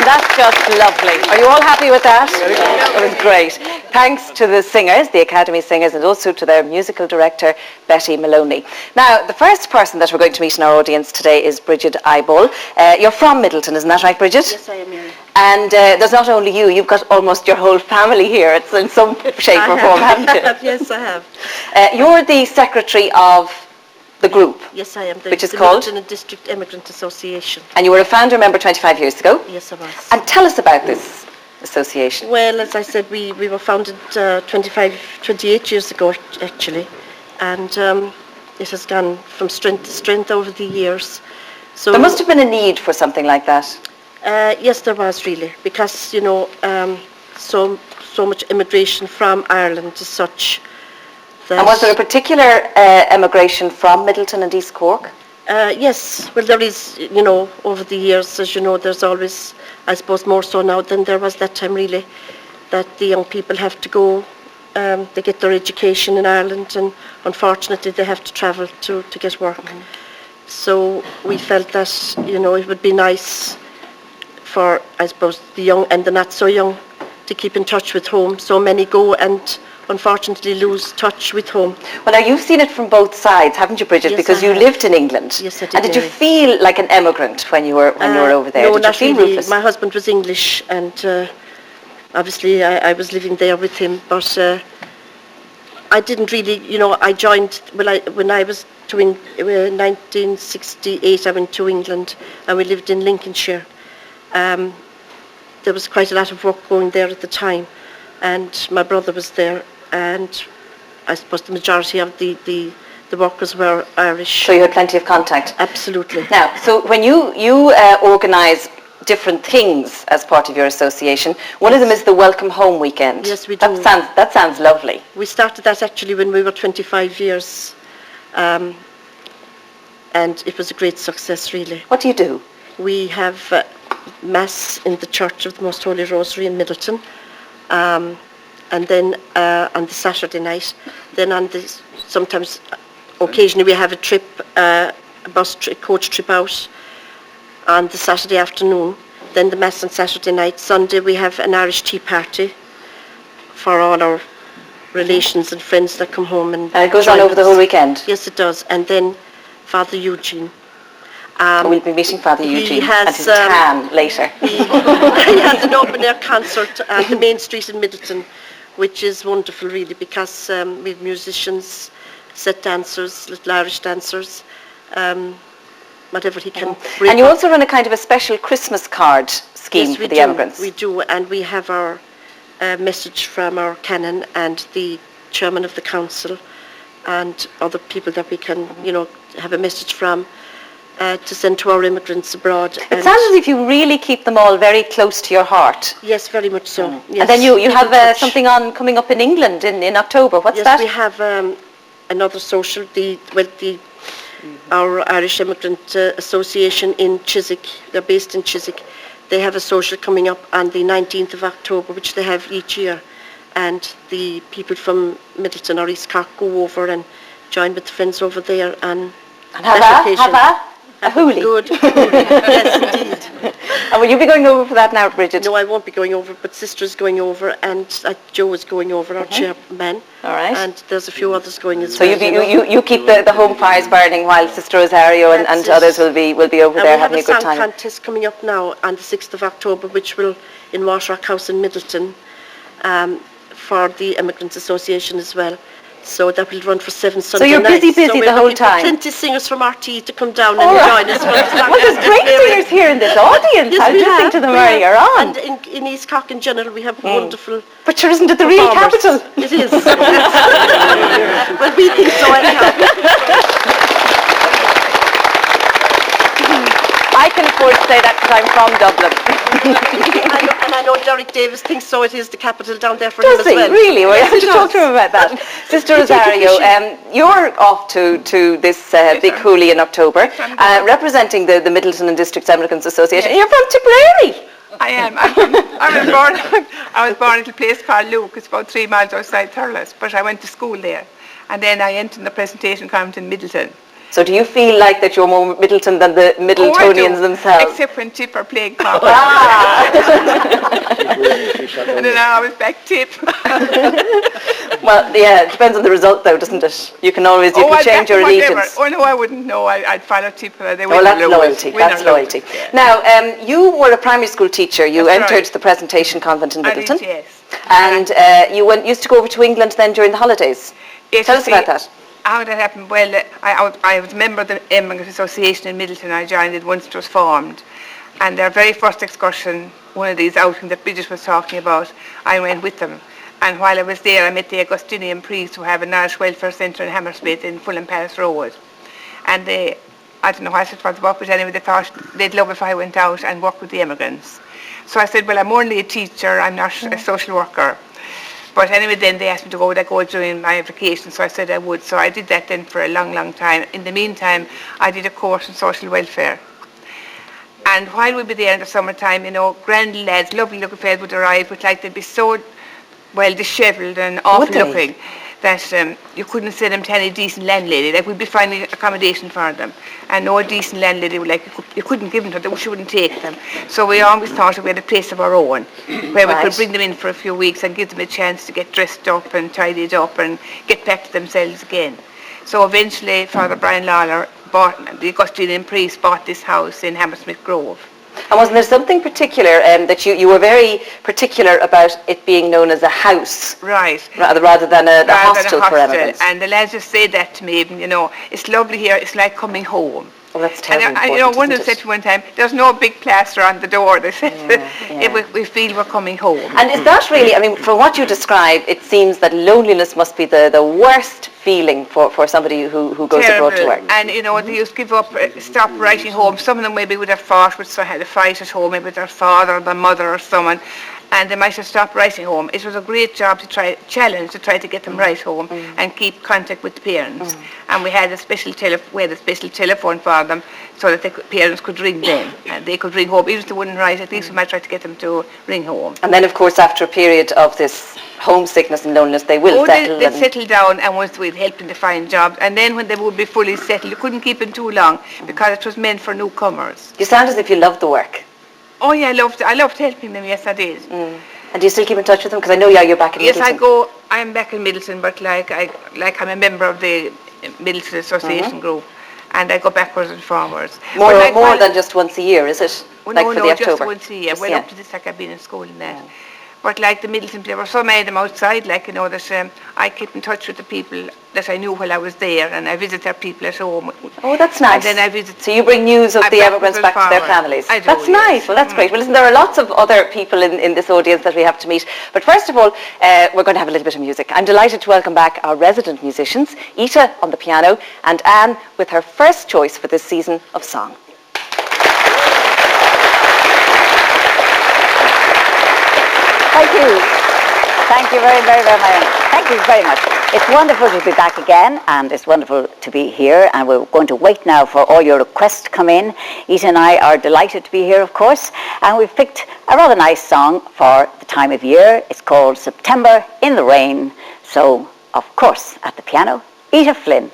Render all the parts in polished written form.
that's just lovely. Are you all happy with that? It was great. Thanks to the singers, the Academy singers, and also to their musical director, Betty Maloney. Now, the first person that we're going to meet in our audience today is Bridget Eyeball. You're from Midleton, isn't that right, Bridget? Yes, I am, Mary. And there's not only you, you've got almost your whole family here. It's in some shape or form, haven't you? Yes, I have. You're the secretary of the group. Yes, I am. Which is called? The Midleton District Emigrant Association. And you were a founder member 25 years ago. Yes, I was. And tell us about this association. Well, as I said, we were founded 28 years ago, actually. And it has gone from strength to strength over the years. So there must have been a need for something like that. Yes, there was really, because, you know, so much immigration from Ireland as such. And was there a particular emigration from Midleton and East Cork? Yes, well there is, you know, over the years, as you know, there's always, I suppose more so now than there was that time really, that the young people have to go, they get their education in Ireland, and unfortunately they have to travel to get work. Mm-hmm. So we felt that, you know, it would be nice for, I suppose, the young and the not so young to keep in touch with home. So many go and unfortunately lose touch with home. Well, now you've seen it from both sides, haven't you, Bridget? Yes, because you lived in England. Yes, I did. And did you feel like an emigrant when you were over there? No, did not you feel really. ruthless? My husband was English, and obviously I was living there with him. But I didn't really, you know. I joined when I was in 1968. I went to England, and we lived in Lincolnshire. There was quite a lot of work going there at the time, and my brother was there. And I suppose the majority of the workers were Irish. So you had plenty of contact? Absolutely. Now, so when you organise different things as part of your association, one of them is the Welcome Home Weekend. Yes, we do. That sounds lovely. We started that actually when we were 25 years. And it was a great success, really. What do you do? We have Mass in the Church of the Most Holy Rosary in Midleton. And then on the Saturday night, then sometimes, occasionally we have a trip, coach trip out on the Saturday afternoon. Then the Mass on Saturday night. Sunday we have an Irish tea party for all our relations and friends that come home. And it goes on over the whole weekend? Yes, it does. And then Father Eugene. We'll be meeting Father Eugene and his tan later. He has an open-air concert at the main street in Midleton, which is wonderful, really, because we have musicians, set dancers, little Irish dancers, whatever he can bring. And you also run a kind of a special Christmas card scheme for the emigrants. We do, and we have our message from our canon and the chairman of the council and other people that we can, you know, have a message from. To send to our immigrants abroad. It sounds as if you really keep them all very close to your heart. Yes, very much so. Yes. And then you have something coming up in England in October. What's that? Yes, we have another social, our Irish Immigrant Association in Chiswick. They're based in Chiswick. They have a social coming up on the 19th of October, which they have each year. And the people from Midleton or East Cork go over and join with the friends over there and have a hoolie. Good. Yes, indeed. And will you be going over for that now, Bridget? No, I won't be going over, but Sister's going over, and Joe is going over, our chairman. All right. And there's a few others going as well. So you keep the home fires burning while Sister Rosario and others will be over there having a good time. We have a song contest coming up now on the 6th of October, which will in Washrock House in Midleton, for the Emigrants Association as well. So that will run for 7 Sunday nights. So you're busy the whole time. Plenty of singers from RT to come down and join us. Well, there's great singers here in this audience. Yes, I'll just sing to them earlier on. And in East Cork in general, we have wonderful. But sure, isn't it the real capital? It is. Well, we think so anyhow. I can afford to say that because I'm from Dublin. And I know Derek Davis thinks so. It is the capital down there for him as well. Does he? Really? Well, I have to talk to him about that. Sister Rosario, you're off to this big hoolie in October, representing the Midleton and District Emigrants Association. Yes. You're from Tipperary. I am. I was born at a place called Luke. It's about 3 miles outside Thurles, but I went to school there. And then I entered the presentation conference in Midleton. So do you feel like that you're more Midleton than the Midletonians themselves? Except when Tip are playing cards. And then I always back Tip. Well, yeah, it depends on the result though, doesn't it? You can change your allegiance. Oh no, I wouldn't know. I'd follow Tip. They Oh, that's loyalty. That's loyalty. Yeah. Now, you were a primary school teacher. You That's entered right. the Presentation Convent in Midleton. I did, yes. And you used to go over to England then during the holidays. Yes, Tell you us see, about that. How that happened? Well, I was a member of the Emigrants Association in Midleton. I joined it once it was formed. And their very first excursion, one of these outings that Bridget was talking about, I went with them. And while I was there, I met the Augustinian priests who have an Irish welfare centre in Hammersmith in Fulham Palace Road. And they, I don't know what it was about, but anyway, they thought they'd love if I went out and worked with the immigrants. So I said, well, I'm only a teacher, I'm not a social worker. But anyway, then they asked me to go, would I go during my vacation? So I said I would. So I did that then for a long, long time. In the meantime, I did a course in social welfare. And while we'd be there in the summertime, grand lads, lovely looking fellas would arrive, but like they'd be so, well, dishevelled and awful looking that you couldn't send them to any decent landlady. Like we'd be finding accommodation for them. And no decent landlady would you couldn't give them to them, she wouldn't take them. So we always thought we had a place of our own, where we could bring them in for a few weeks and give them a chance to get dressed up and tidied up and get back to themselves again. So eventually Father Brian Lawler the Augustinian priest bought this house in Hammersmith Grove. And wasn't there something particular that you were very particular about it being known as a house? Right. Rather than a hostel for immigrants. And the lads just say that to me, it's lovely here, it's like coming home. Oh, that's terribly And one of them said to me one time, there's no big plaster on the door. They said, we feel we're coming home. And is that really, from what you describe, it seems that loneliness must be the worst feeling for somebody who goes abroad to work. And, they used to give up, stop writing home. Some of them maybe would have fought, had a fight at home, maybe with their father or their mother or someone. And they might have stopped writing home. It was a great job to try to get them right home and keep contact with the parents. And we had a special telephone for them so that the parents could ring them and they could ring home. Even if they wouldn't write, at least we might try to get them to ring home. And then, of course, after a period of this homesickness and loneliness, they will settle. They'd settle down, and once we'd help them to find jobs. And then when they would be fully settled, you couldn't keep them too long because it was meant for newcomers. You sound as if you loved the work. Oh yeah, I loved helping them. Yes, I did. And do you still keep in touch with them? Because I know you're back in Midleton. Yes, I'm back in Midleton, but I'm a member of the Midleton Association group, and I go backwards and forwards. More than just once a year, is it? Well, for the October? just once a year. Up to this, I've been in school and that. But like the Midleton, there were so many of them outside, that I kept in touch with the people that I knew while I was there, and I visit their people at home. Oh, that's nice. And then I visit. So you bring news of the emigrants back to their families. I do, that's nice. Well, that's great. Well, listen, there are lots of other people in this audience that we have to meet. But first of all, we're going to have a little bit of music. I'm delighted to welcome back our resident musicians, Ita on the piano, and Anne with her first choice for this season of song. Thank you. Thank you very, very, very much. Thank you very much. It's wonderful to be back again, and it's wonderful to be here, and we're going to wait now for all your requests to come in. Ita and I are delighted to be here, of course, and we've picked a rather nice song for the time of year. It's called September in the Rain. So, of course, at the piano, Ita Flynn.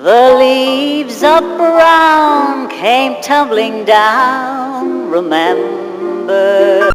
The leaves of brown came tumbling down. Remember